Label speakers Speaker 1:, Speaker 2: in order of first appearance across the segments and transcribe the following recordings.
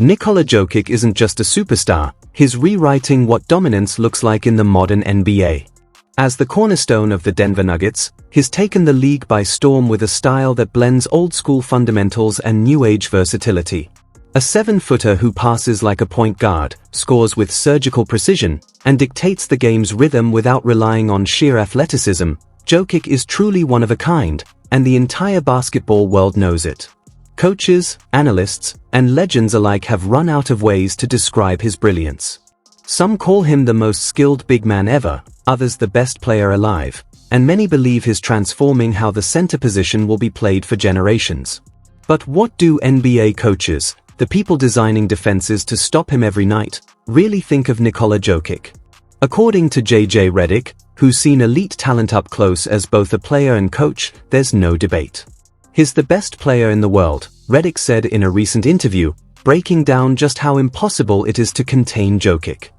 Speaker 1: Nikola Jokic isn't just a superstar, he's rewriting what dominance looks like in the modern NBA. As the cornerstone of the Denver Nuggets, he's taken the league by storm with a style that blends old-school fundamentals and new-age versatility. A 7-footer who passes like a point guard, scores with surgical precision, and dictates the game's rhythm without relying on sheer athleticism, Jokic is truly one of a kind, and the entire basketball world knows it. Coaches, analysts, and legends alike have run out of ways to describe his brilliance. Some call him the most skilled big man ever, others the best player alive, and many believe he's transforming how the center position will be played for generations. But what do NBA coaches, the people designing defenses to stop him every night, really think of Nikola Jokic? According to Redick, who's seen elite talent up close as both a player and coach, there's no debate. He's the best player in the world, Redick said in a recent interview, breaking down just how impossible it is to contain Jokic.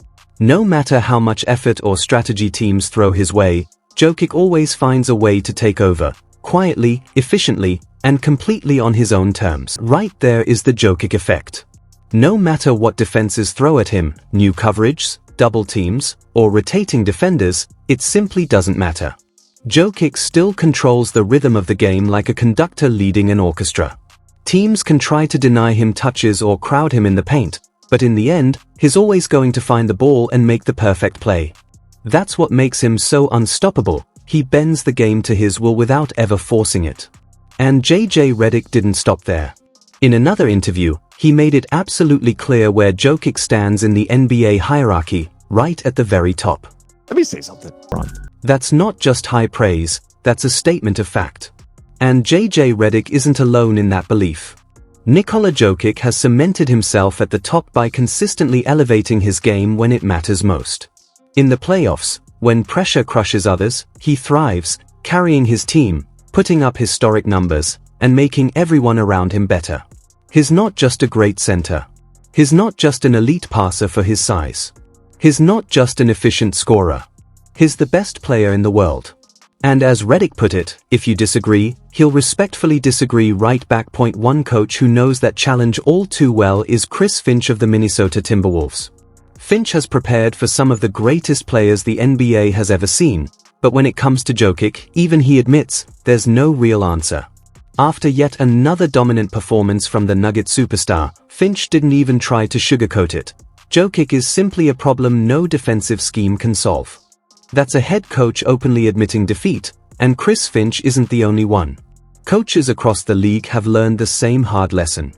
Speaker 1: No matter how much effort or strategy teams throw his way, Jokic always finds a way to take over, quietly, efficiently, and completely on his own terms. Right there is the Jokic effect. No matter what defenses throw at him, new coverages, double teams, or rotating defenders, it simply doesn't matter. Jokic still controls the rhythm of the game like a conductor leading an orchestra. Teams can try to deny him touches or crowd him in the paint, but in the end, he's always going to find the ball and make the perfect play. That's what makes him so unstoppable. He bends the game to his will without ever forcing it. And Redick didn't stop there. In another interview, he made it absolutely clear where Jokic stands in the NBA hierarchy, right at the very top.
Speaker 2: Let me say something, Ron.
Speaker 1: That's not just high praise, that's a statement of fact. And Redick isn't alone in that belief. Nikola Jokic has cemented himself at the top by consistently elevating his game when it matters most. In the playoffs, when pressure crushes others, he thrives, carrying his team, putting up historic numbers, and making everyone around him better. He's not just a great center. He's not just an elite passer for his size. He's not just an efficient scorer. He's the best player in the world. And as Redick put it, if you disagree, he'll respectfully disagree right back. One coach who knows that challenge all too well is Chris Finch of the Minnesota Timberwolves. Finch has prepared for some of the greatest players the NBA has ever seen, but when it comes to Jokic, even he admits, there's no real answer. After yet another dominant performance from the Nugget superstar, Finch didn't even try to sugarcoat it. Jokic is simply a problem no defensive scheme can solve. That's a head coach openly admitting defeat, and Chris Finch isn't the only one. Coaches across the league have learned the same hard lesson.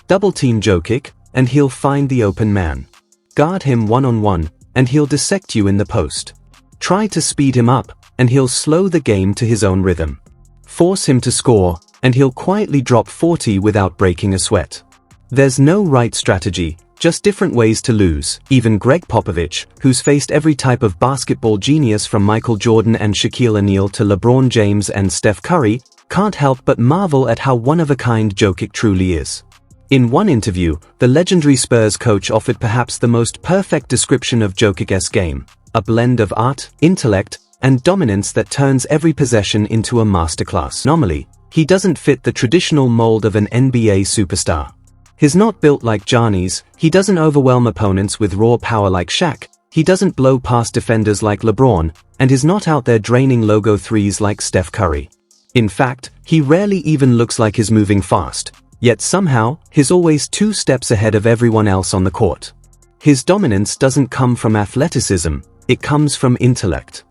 Speaker 1: Double-team Jokic, and he'll find the open man. Guard him one-on-one, and he'll dissect you in the post. Try to speed him up, and he'll slow the game to his own rhythm. Force him to score, and he'll quietly drop 40 without breaking a sweat. There's no right strategy, just different ways to lose. Even Gregg Popovich, who's faced every type of basketball genius from Michael Jordan and Shaquille O'Neal to LeBron James and Steph Curry, can't help but marvel at how one-of-a-kind Jokic truly is. In one interview, the legendary Spurs coach offered perhaps the most perfect description of Jokic's game, a blend of art, intellect, and dominance that turns every possession into a masterclass. Anomaly, he doesn't fit the traditional mold of an NBA superstar. He's not built like Giannis, he doesn't overwhelm opponents with raw power like Shaq, he doesn't blow past defenders like LeBron, and he's not out there draining logo threes like Steph Curry. In fact, he rarely even looks like he's moving fast, yet somehow, he's always 2 steps ahead of everyone else on the court. His dominance doesn't come from athleticism, it comes from intellect.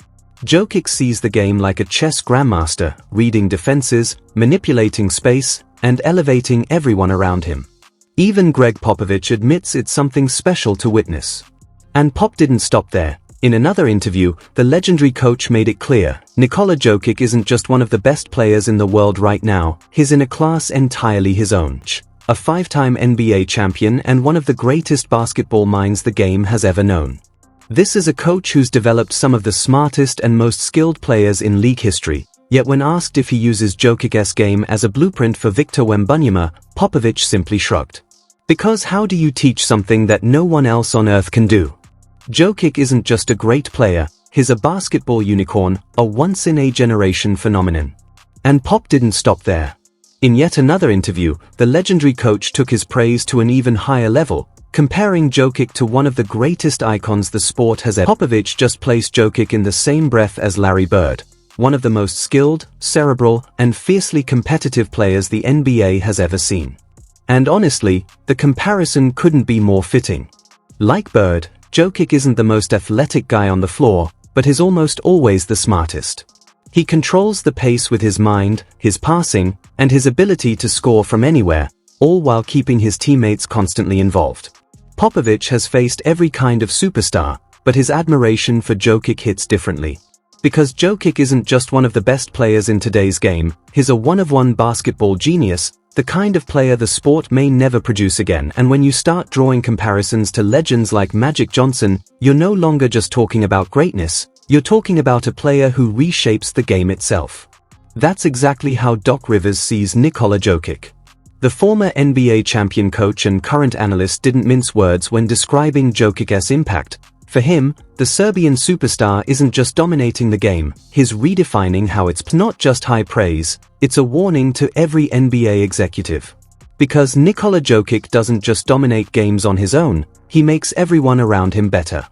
Speaker 1: Jokic sees the game like a chess grandmaster, reading defenses, manipulating space, and elevating everyone around him. Even Gregg Popovich admits it's something special to witness. And Pop didn't stop there. In another interview, the legendary coach made it clear, Nikola Jokic isn't just one of the best players in the world right now, he's in a class entirely his own. A 5-time NBA champion and one of the greatest basketball minds the game has ever known. This is a coach who's developed some of the smartest and most skilled players in league history, yet when asked if he uses Jokic's game as a blueprint for Victor Wembanyama, Popovich simply shrugged. Because how do you teach something that no one else on earth can do? Jokic isn't just a great player, he's a basketball unicorn, a once-in-a-generation phenomenon. And Pop didn't stop there. In yet another interview, the legendary coach took his praise to an even higher level, comparing Jokic to one of the greatest icons the sport has ever. Popovich just placed Jokic in the same breath as Larry Bird, one of the most skilled, cerebral, and fiercely competitive players the NBA has ever seen. And honestly, the comparison couldn't be more fitting. Like Bird, Jokic isn't the most athletic guy on the floor, but is almost always the smartest. He controls the pace with his mind, his passing, and his ability to score from anywhere, all while keeping his teammates constantly involved. Popovich has faced every kind of superstar, but his admiration for Jokic hits differently. Because Jokic isn't just one of the best players in today's game, he's a one-of-one basketball genius, the kind of player the sport may never produce again. And when you start drawing comparisons to legends like Magic Johnson, you're no longer just talking about greatness, you're talking about a player who reshapes the game itself. That's exactly how Doc Rivers sees Nikola Jokic. The former NBA champion coach and current analyst didn't mince words when describing Jokic's impact. For him, the Serbian superstar isn't just dominating the game, he's redefining how it's not just high praise, it's a warning to every NBA executive. Because Nikola Jokic doesn't just dominate games on his own, he makes everyone around him better.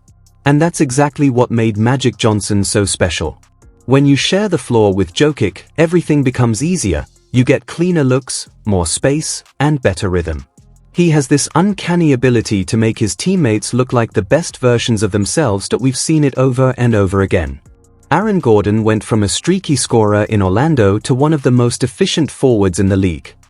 Speaker 1: And that's exactly what made Magic Johnson so special. When you share the floor with Jokic, everything becomes easier, you get cleaner looks, more space, and better rhythm. He has this uncanny ability to make his teammates look like the best versions of themselves that we've seen it over and over again. Aaron Gordon went from a streaky scorer in Orlando to one of the most efficient forwards in the league.